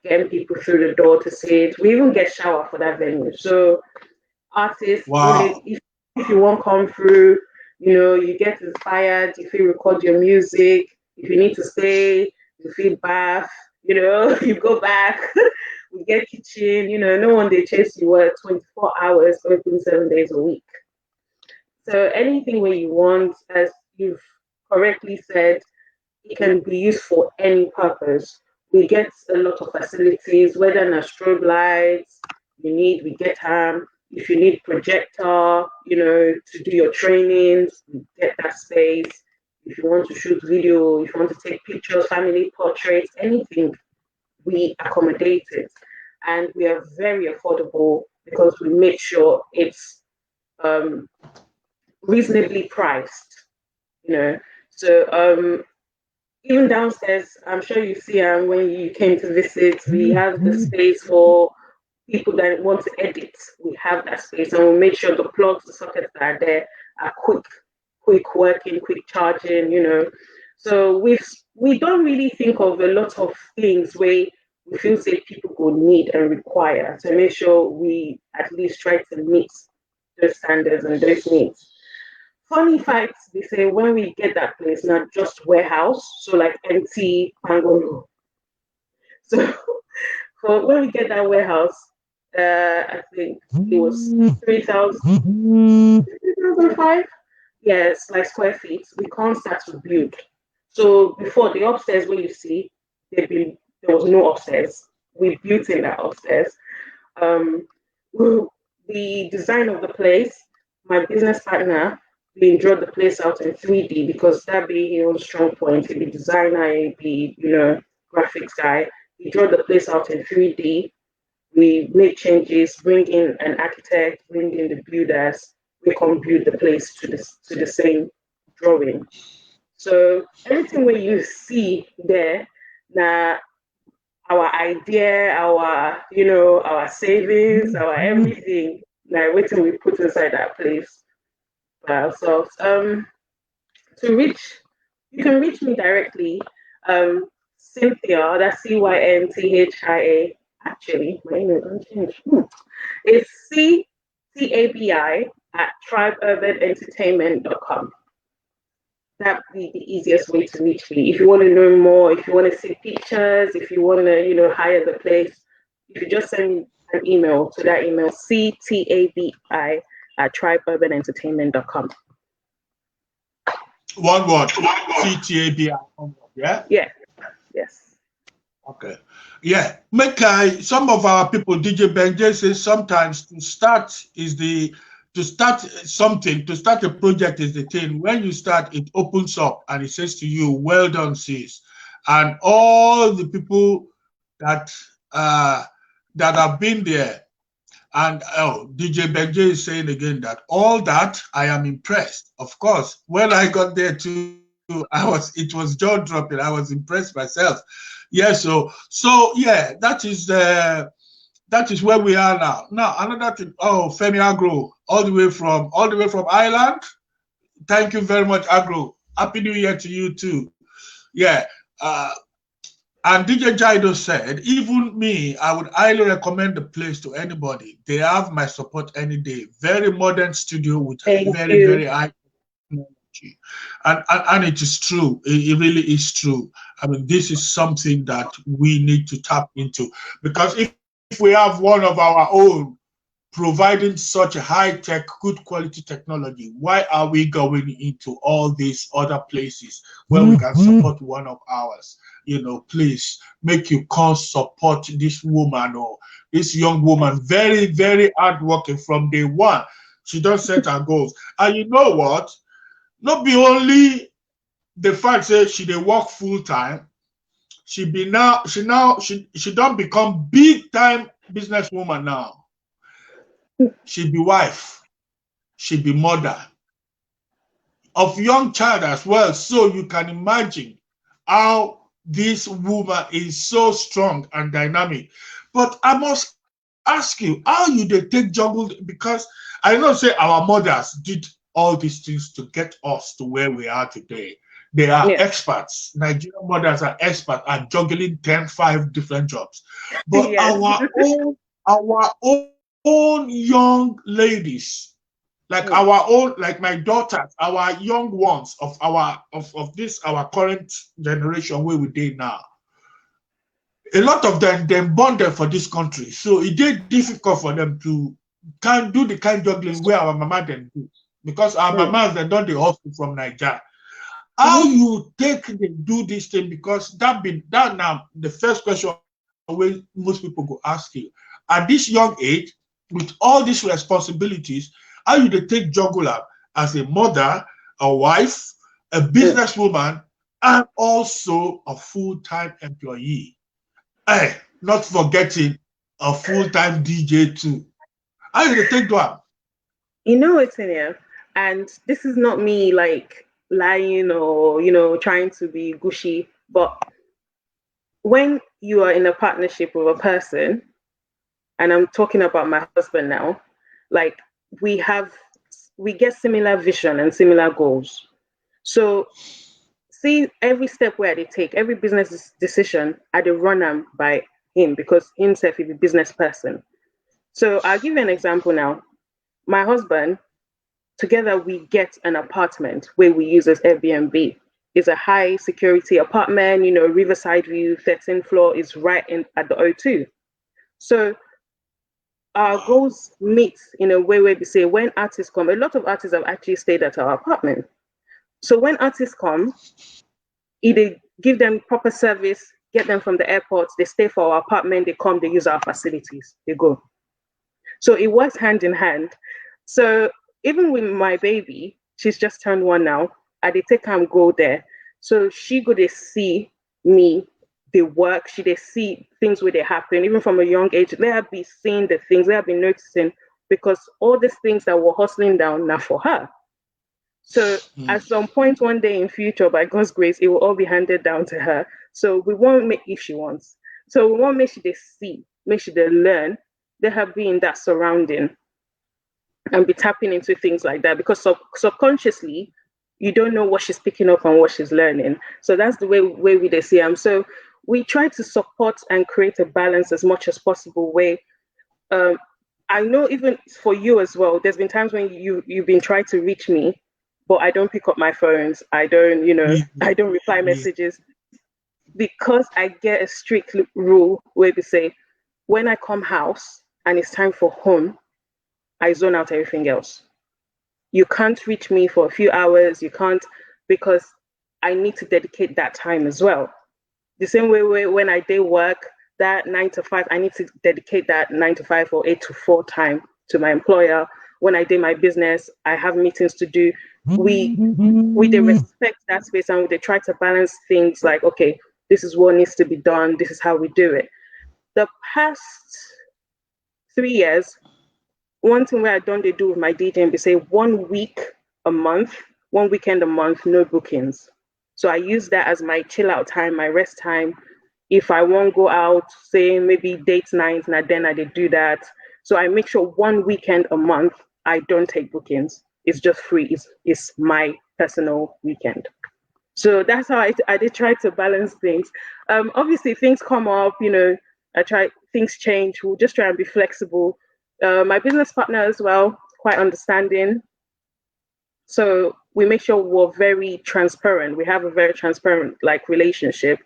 getting people through the door to see it. We even get shower for that venue. So artists, Wow. if you want to come through, you get inspired, if you record your music, if you need to stay, you feel bath, you go back. We get kitchen, no one they chase you work 24 hours, open 7 days a week. So anything where you want, as you've correctly said, it can be used for any purpose. We get a lot of facilities, whether in a strobe lights, we get if you need projector, to do your trainings, we get that space. If you want to shoot video, if you want to take pictures, family portraits, anything, we accommodate it. And we are very affordable because we make sure it's reasonably priced, So even downstairs, I'm sure you see when you came to visit, we have the space for people that want to edit. We have that space, and we make sure the plugs, the sockets that are there are quick working, quick charging, So we don't really think of a lot of things where we feel say people will need and require to make sure we at least try to meet those standards and those needs. Funny facts, they say when we get that place, not just warehouse, so like empty bungalow. So for when we get that warehouse, I think it was 3,005. Yes, like square feet. We can't start to build. So before the upstairs where you see, there was no upstairs. We built in that upstairs. Um, the design of the place, my business partner, we draw the place out in 3D because that be his own strong point. He'd be designer, he'd be, graphics guy. We draw the place out in 3D. We make changes, bring in an architect, bring in the builders. We can build the place to the same drawing. So everything where you see there, now our idea, our savings, our everything, now waiting we put inside that place by ourselves. You can reach me directly. Cynthia, that's Cynthia. Actually, my email don't change. It's CTABI at tribeurbanentertainment.com. That'd be the easiest way to reach me. If you want to know more, if you want to see pictures, if you want to, hire the place, if you just send me an email to that email, CTABI at tribeurbanentertainment.com. One word, CTABI. Yeah? Yeah. Yes. Okay. Yeah. Some of our people, DJ Benjay says sometimes to start a project is the thing. When you start, it opens up and it says to you, well done, sis. And all the people that have been there. And DJ Benjay is saying again that all that I am impressed. Of course, when I got there too, it was jaw dropping. I was impressed myself. Yeah, so yeah, that is where we are now. Now another thing. Oh, Femi Agro, all the way from Ireland. Thank you very much, Agro. Happy New Year to you too. Yeah. And DJ Jaido said, even me, I would highly recommend the place to anybody. They have my support any day. Very modern studio with very high technology. And it is true. It really is true. I mean, this is something that we need to tap into. Because if we have one of our own providing such a high-tech, good quality technology, why are we going into all these other places where we can support one of ours? Please make you call support this woman or this young woman, very, very hardworking from day one. She don't set her goals. And you know what? Not be only the fact that she dey work full time, she don't become big time businesswoman now. She be wife, she be mother of young child as well. So you can imagine how this woman is so strong and dynamic. But I must ask you, how you dey take juggle? Because I know say our mothers did all these things to get us to where we are today. They are experts. Nigerian mothers are experts at juggling 10, 5 different jobs. But our own young ladies, like our own, like my daughters, our young ones of our current generation where we did now, a lot of them born them for this country. So it is difficult for them to can do the kind of juggling where our mama then do. Because our mamas they don't the hustle from Nigeria. How you take them do this thing? Because that now the first question where most people go ask you at this young age with all these responsibilities, how you take juggle up as a mother, a wife, a businesswoman, and also a full-time employee. Hey, not forgetting a full-time DJ too. How you take that? You know it's in here, and this is not me like lying or trying to be gushy, but when you are in a partnership with a person, and I'm talking about my husband now, like we get similar vision and similar goals. So see every step where they take, every business decision I dey run them by him because himself is a business person. So I'll give you an example now. My husband, together we get an apartment where we use as Airbnb. It's a high security apartment, Riverside view, 13th floor is right in at the O2. So our goals meet in a way where we say when artists come, a lot of artists have actually stayed at our apartment. So when artists come, either give them proper service, get them from the airport, they stay for our apartment, they come, they use our facilities, they go. So it works hand in hand. So even with my baby, she's just turned 1 now, I dey take time go there. So she go to see me, they work, they see things where they happen, even from a young age. They have been seeing the things, they have been noticing, because all these things that were hustling down now for her. So at some point one day in future, by God's grace, it will all be handed down to her. So we won't make if she wants. So we want make sure they see, make sure they learn, they have been in that surrounding and be tapping into things like that, because subconsciously you don't know what she's picking up and what she's learning. So that's the way we they see them. So we try to support and create a balance as much as possible where I know even for you as well, there's been times when you've been trying to reach me, but I don't pick up my phones. I don't, I don't reply messages because I get a strict rule where they say, when I come house and it's time for home, I zone out everything else. You can't reach me for a few hours. You can't, because I need to dedicate that time as well. The same way when I day work, that 9 to 5, I need to dedicate that 9 to 5 or 8 to 4 time to my employer. When I do my business, I have meetings to do. We they respect that space and they try to balance things like, okay, this is what needs to be done. This is how we do it. The past 3 years, one thing where I don't do with my DJing be say 1 week a month, 1 weekend a month, no bookings. So I use that as my chill out time, my rest time. If I won't go out, say maybe date night, and then I did do that. So I make sure 1 weekend a month I don't take bookings. It's just free. It's my personal weekend. So that's how I did try to balance things. Obviously, things come up. Things change. We'll just try and be flexible. My business partner as well, quite understanding. So we make sure we're very transparent. We have a very transparent relationship.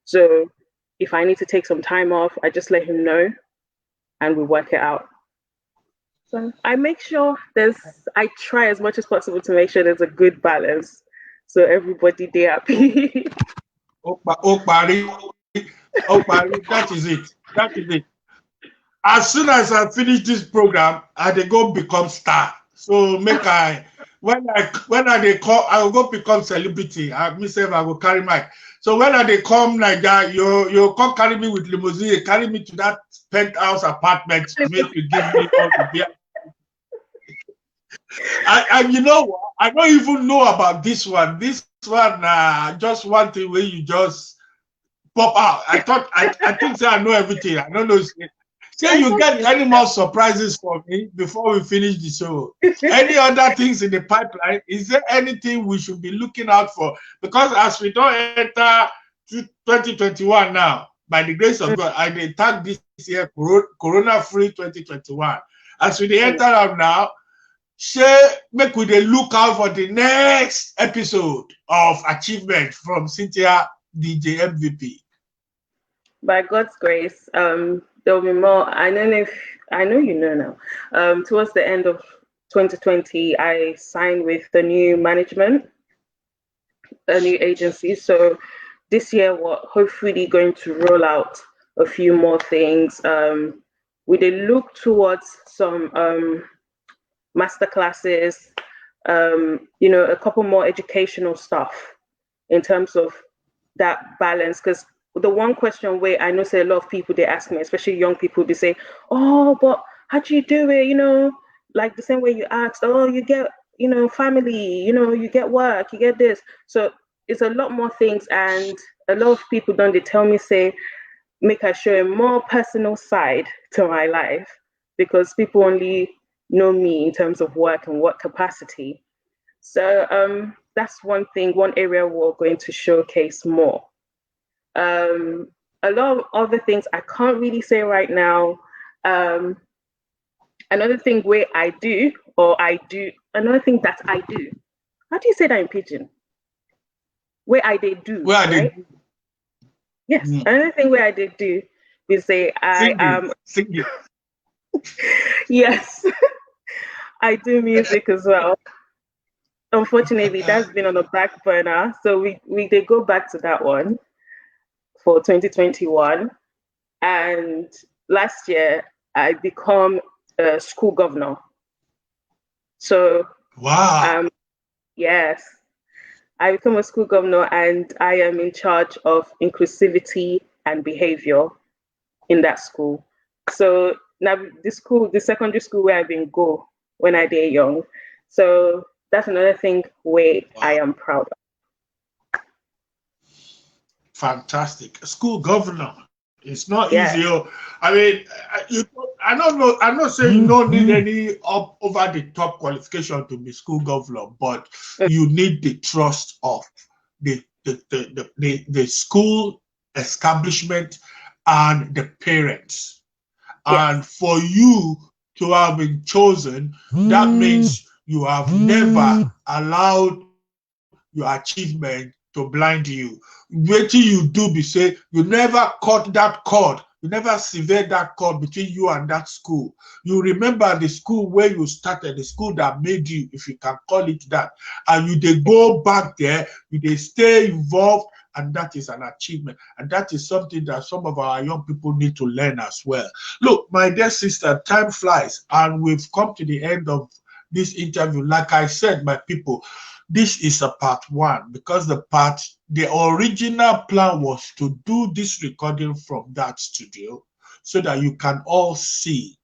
So if I need to take some time off, I just let him know and we work it out. So I make sure I try as much as possible to make sure there's a good balance, so everybody they happy. That is it. That is it. As soon as I finish this program, I dey go become star. So make I when I dey call, I will go become celebrity. I myself I will carry mic. So when I dey come like that, you come carry me with limousine, you carry me to that penthouse apartment, make you give me all the beer. And you know what? I don't even know about this one. This one, just one thing where you just pop out. I think say I know everything. I don't know. Say you get any more surprises for me before we finish the show. Any other things in the pipeline? Is there anything we should be looking out for? Because as we don't enter 2021 now, by the grace of God, I dey tag this year Corona-free 2021. As we enter out now, make we dey look out for the next episode of Achievement from Cynthia DJ MVP. By God's grace, there will be more. I know you know now. Towards the end of 2020, I signed with the new management, a new agency. So this year, we're hopefully going to roll out a few more things. We did look towards some master classes, a couple more educational stuff in terms of that balance. Because the one question where I know say a lot of people, they ask me, especially young people, they say, oh, but how do you do it? Like the same way you asked, oh, you get, family, you get work, you get this. So it's a lot more things. And a lot of people they tell me, say, make I show a more personal side to my life, because people only know me in terms of work and what capacity. So that's one area we're going to showcase more. A lot of other things I can't really say right now. Another thing that I do. How do you say that in Pidgin? Where I did do. Where I right? did. Yes. Another thing where I did do is say I am. Singing. Yes. I do music as well. Unfortunately, that's been on the back burner. So we did go back to that one for 2021. And last year, I become a school governor. So, wow. Yes, I become a school governor, and I am in charge of inclusivity and behavior in that school. So now the secondary school where I've been go when I did young. So that's another thing where I am proud of. Fantastic. School governor. It's not easy. I mean, I don't know. I'm not saying you don't need any over the top qualification to be school governor, but you need the trust of the school establishment and the parents. And for you to have been chosen, that means you have never allowed your achievement to blind you. Wait till you do be say you never cut that cord, you never severed that cord between you and that school. You remember the school where you started, the school that made you, if you can call it that, and you they go back there, you they stay involved, and that is an achievement. And that is something that some of our young people need to learn as well. Look, my dear sister, time flies, and we've come to the end of this interview. Like I said, my people, this is a part one, because the original plan was to do this recording from that studio so that you can all see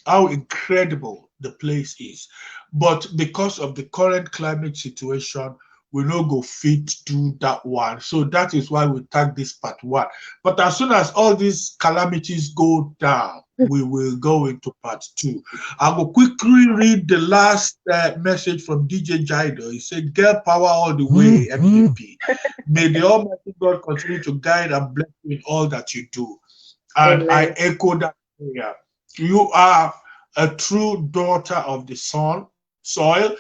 how incredible the place is. But because of the current climate situation, we no go fit do that one. So that is why we tag this part one. But as soon as all these calamities go down, we will go into part two. I will quickly read the last message from DJ Jaido. He said, "Girl power all the way, MVP. May the Almighty God continue to guide and bless you in all that you do." And I echo that prayer. You are a true daughter of the soil.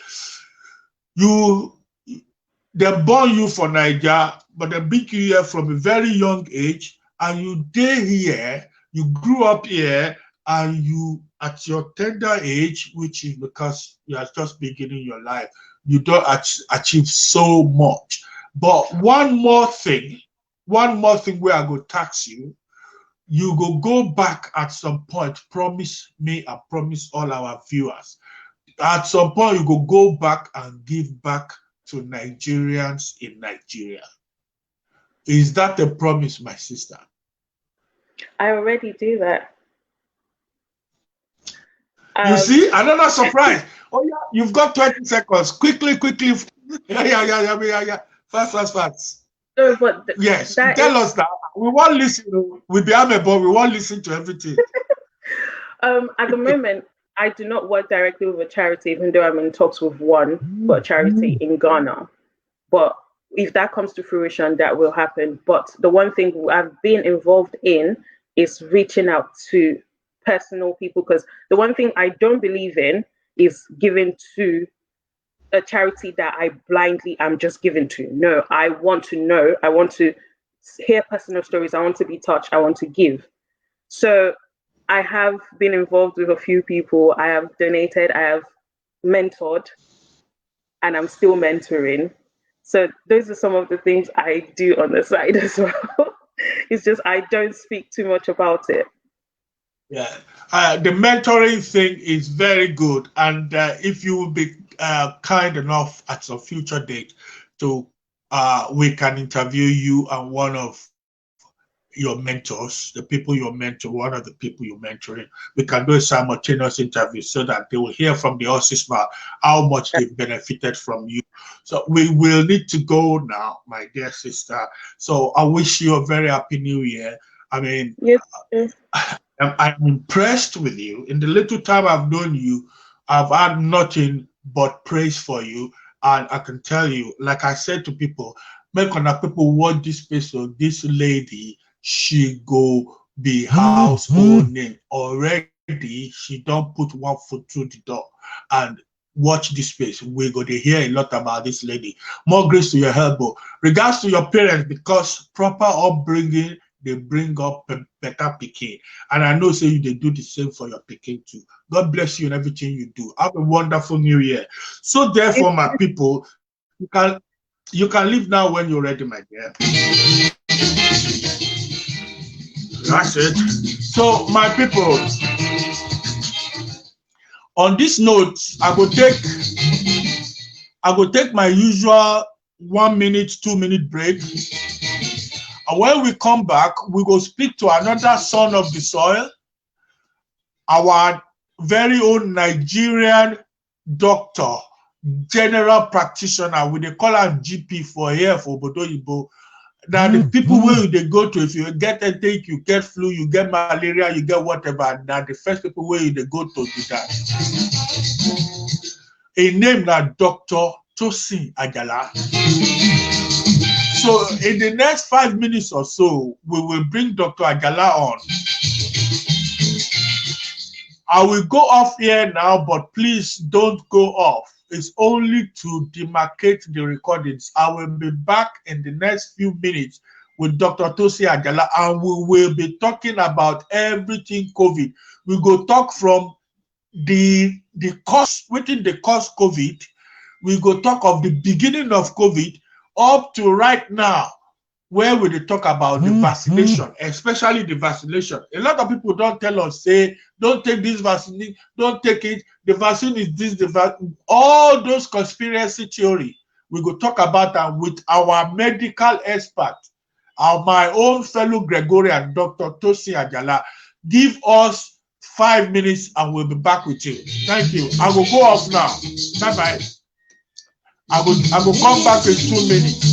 They born you for Nigeria, but they beat you here from a very young age, and you stay here, you grew up here, and you, at your tender age, which is because you are just beginning your life, you don't achieve so much. But one more thing where I go tax you, you go back at some point, promise me and promise all our viewers. At some point, you go back and give back to Nigerians in Nigeria. Is that a promise, my sister? I already do that. You see, another surprise. Oh yeah, you've got 20 seconds. Quickly. Yeah. Fast. No, but yes, tell us that. We won't listen with the amebo. We won't listen to everything. At the moment, I do not work directly with a charity, even though I'm in talks with one for a charity in Ghana. But if that comes to fruition, that will happen. But the one thing I've been involved in is reaching out to personal people, because the one thing I don't believe in is giving to a charity that I blindly am just giving to. No, I want to know. I want to hear personal stories. I want to be touched. I want to give. So I have been involved with a few people. I have donated. I have mentored, and I'm still mentoring. So those are some of the things I do on the side as well. It's just I don't speak too much about it. Yeah, the mentoring thing is very good, and if you will be kind enough at some future date to, we can interview you and one of your mentors, the people you mentor, one of the people you're mentoring. We can do a simultaneous interview so that they will hear from the horse's mouth how much they've benefited from you. So we will need to go now, my dear sister. So I wish you a very happy new year. I mean, yes. I'm impressed with you. In the little time I've known you, I've had nothing but praise for you. And I can tell you, like I said to people, make on people want this person, this lady, she go be household name. Already, she don't put one foot through the door. And watch this space. We're going to hear a lot about this lady. More grace to your elbow. Regards to your parents, because proper upbringing, they bring up better pikin. And I know say they do the same for your pikin too. God bless you in everything you do. Have a wonderful new year. So therefore, my people, you can leave now when you're ready, my dear. That's it. So my people, on this note, I will take my usual 1 minute, 2 minute break. And when we come back, we will speak to another son of the soil, our very own Nigerian doctor, general practitioner. We they call him GP for here for Bodoyibo. Now the people where they go to, if you get a take, you get flu, you get malaria, you get whatever. Now the first people where they go to do that. A name like Dr. Jossy Ajala. So in the next 5 minutes or so, we will bring Dr. Ajala on. I will go off here now, but please don't go off. It's only to demarcate the recordings. I will be back in the next few minutes with Dr. Jossy Ajala, and we will be talking about everything COVID. We go talk from the cause, within the cause COVID. We go talk of the beginning of COVID up to right now, where we talk about the vaccination, especially the vaccination. A lot of people don't tell us, say, don't take this vaccine, don't take it. The vaccine is this, all those conspiracy theory. We go talk about that with our medical expert, my own fellow Gregorian, Dr. Jossy Ajala. Give us 5 minutes and we'll be back with you. Thank you. I will go off now. Bye-bye. I will come back in 2 minutes.